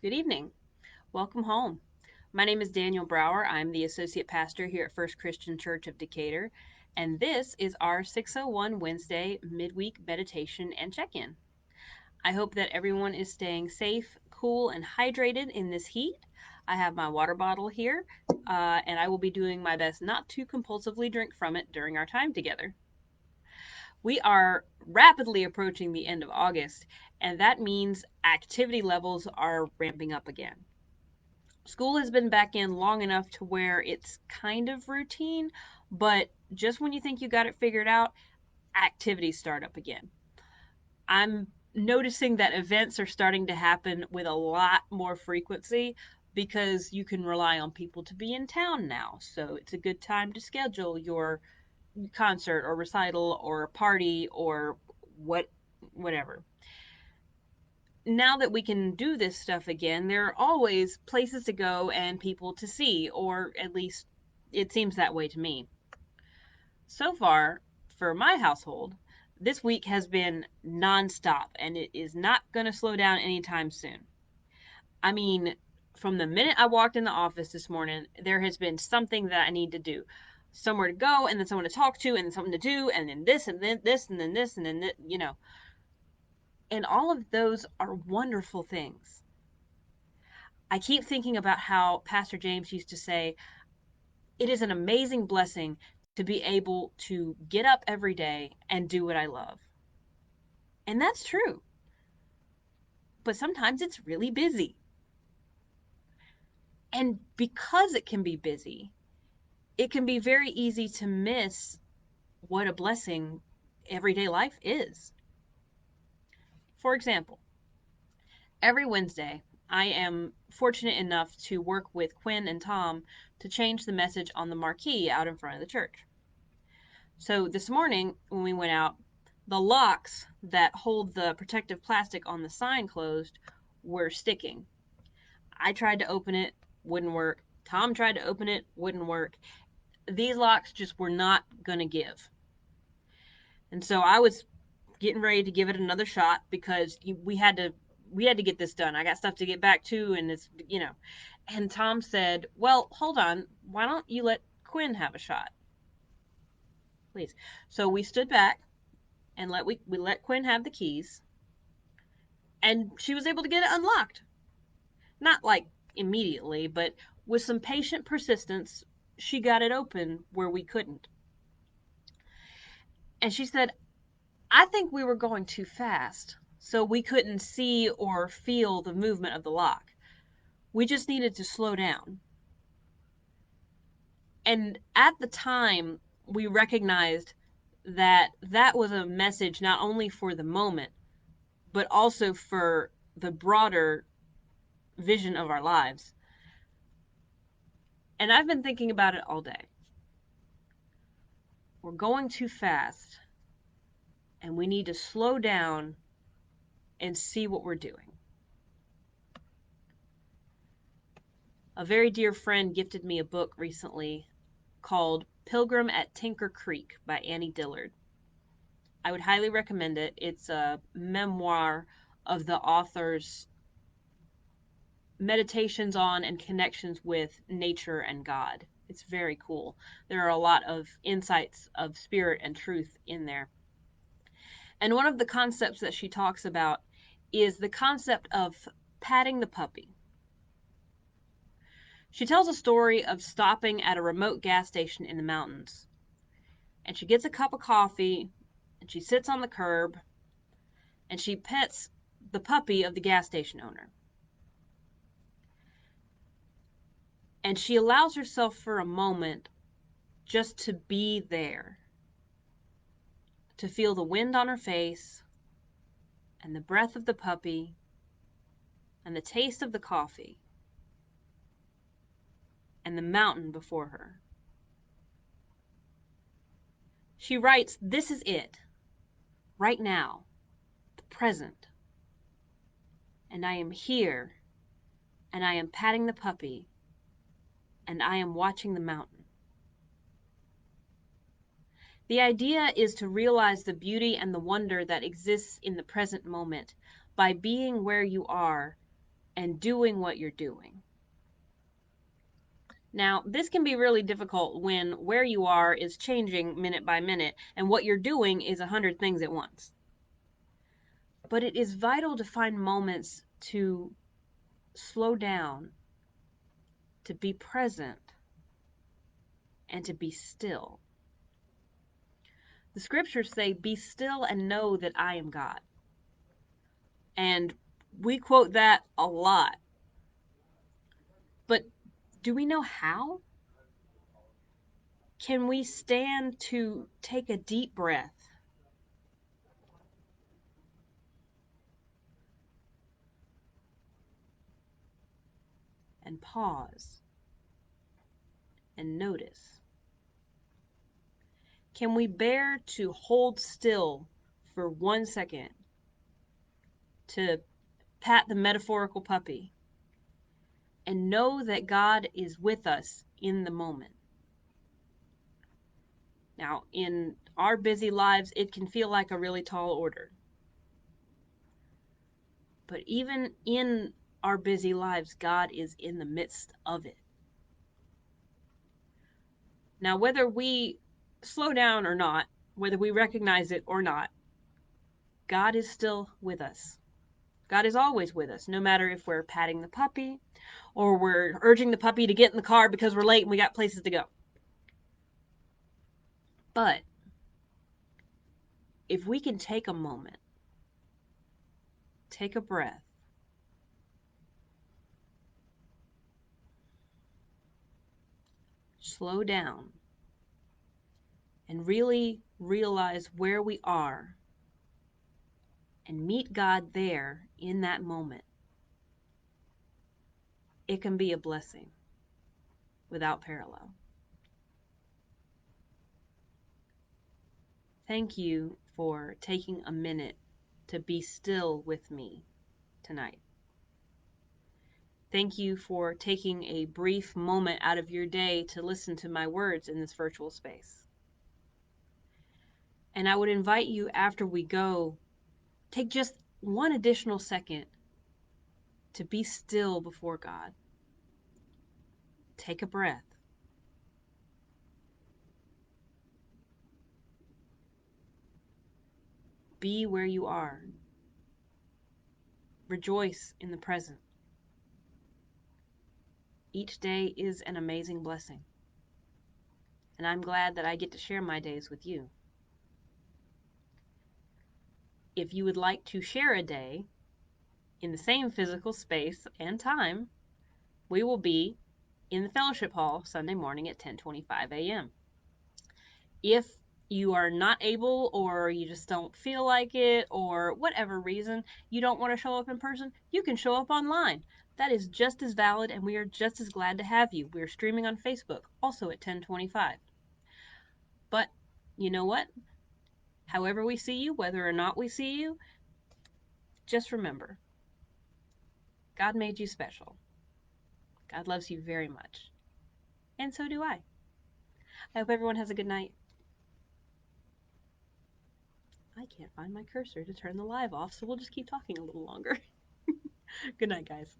Good evening. Welcome home. My name is Daniel Brower. I'm the associate pastor here at First Christian Church of Decatur, and this is our 601 Wednesday midweek meditation and check in. I hope that everyone is staying safe, cool, and hydrated in this heat. I have my water bottle here, and I will be doing my best not to compulsively drink from it during our time together. We are rapidly approaching the end of August, and that means activity levels are ramping up again. School has been back in long enough to where it's kind of routine, but just when you think you got it figured out, activities start up again. I'm noticing that events are starting to happen with a lot more frequency because you can rely on people to be in town now. So it's a good time to schedule your concert or recital or party or whatever. Now that we can do this stuff again, there are always places to go and people to see, or at least it seems that way to me. So far, for my household, this week has been nonstop and it is not going to slow down anytime soon. I mean, from the minute I walked in the office this morning, there has been something that I need to do. Somewhere to go, and then someone to talk to, and then something to do, and then this, and then this, and then this, and then this. And all of those are wonderful things. I keep thinking about how Pastor James used to say, it is an amazing blessing to be able to get up every day and do what I love. And that's true. But sometimes it's really busy. And because it can be busy, it can be very easy to miss what a blessing everyday life is. For example, every Wednesday, I am fortunate enough to work with Quinn and Tom to change the message on the marquee out in front of the church. So this morning, when we went out, the locks that hold the protective plastic on the sign closed were sticking. I tried to open it, wouldn't work. Tom tried to open it, wouldn't work. These locks just were not going to give. And so I was getting ready to give it another shot because we had to get this done. I got stuff to get back to, and it's. And Tom said, "Well, hold on. Why don't you let Quinn have a shot, please?" So we stood back and we let Quinn have the keys, and she was able to get it unlocked. Not like immediately, but with some patient persistence, she got it open where we couldn't. And she said, "I think we were going too fast, so we couldn't see or feel the movement of the lock. We just needed to slow down." And at the time, we recognized that that was a message not only for the moment, but also for the broader vision of our lives. And I've been thinking about it all day. We're going too fast, and we need to slow down and see what we're doing. A very dear friend gifted me a book recently called Pilgrim at Tinker Creek by Annie Dillard. I would highly recommend it. It's a memoir of the author's meditations on and connections with nature and God. It's very cool. There are a lot of insights of spirit and truth in there. And one of the concepts that she talks about is the concept of patting the puppy. She tells a story of stopping at a remote gas station in the mountains. And she gets a cup of coffee and she sits on the curb and she pets the puppy of the gas station owner. And she allows herself for a moment just to be there, to feel the wind on her face and the breath of the puppy and the taste of the coffee and the mountain before her. She writes, "This is it, right now, the present. And I am here, and I am patting the puppy, and I am watching the mountain." The idea is to realize the beauty and the wonder that exists in the present moment by being where you are and doing what you're doing. Now, this can be really difficult when where you are is changing minute by minute and what you're doing is 100 things at once. But it is vital to find moments to slow down, to be present, and to be still. The scriptures say, "Be still and know that I am God." And we quote that a lot. But do we know how? Can we stand to take a deep breath? And pause and notice? Can we bear to hold still for 1 second, to pat the metaphorical puppy, and know that God is with us in the moment? Now, in our busy lives, it can feel like a really tall order. But even in our busy lives, God is in the midst of it. Now, whether we slow down or not, whether we recognize it or not, God is still with us. God is always with us, no matter if we're patting the puppy or we're urging the puppy to get in the car because we're late and we got places to go. But if we can take a moment, take a breath, slow down, and really realize where we are and meet God there in that moment, it can be a blessing without parallel. Thank you for taking a minute to be still with me tonight. Thank you for taking a brief moment out of your day to listen to my words in this virtual space. And I would invite you, after we go, take just one additional second to be still before God. Take a breath. Be where you are. Rejoice in the present. Each day is an amazing blessing. And I'm glad that I get to share my days with you. If you would like to share a day in the same physical space and time, we will be in the fellowship hall Sunday morning at 10:25 a.m. If you are not able, or you just don't feel like it, or whatever reason you don't want to show up in person, you can show up online. That is just as valid, and we are just as glad to have you. We are streaming on Facebook, also at 10:25. But you know what? However we see you, whether or not we see you, just remember, God made you special. God loves you very much. And so do I. I hope everyone has a good night. I can't find my cursor to turn the live off, so we'll just keep talking a little longer. Good night, guys.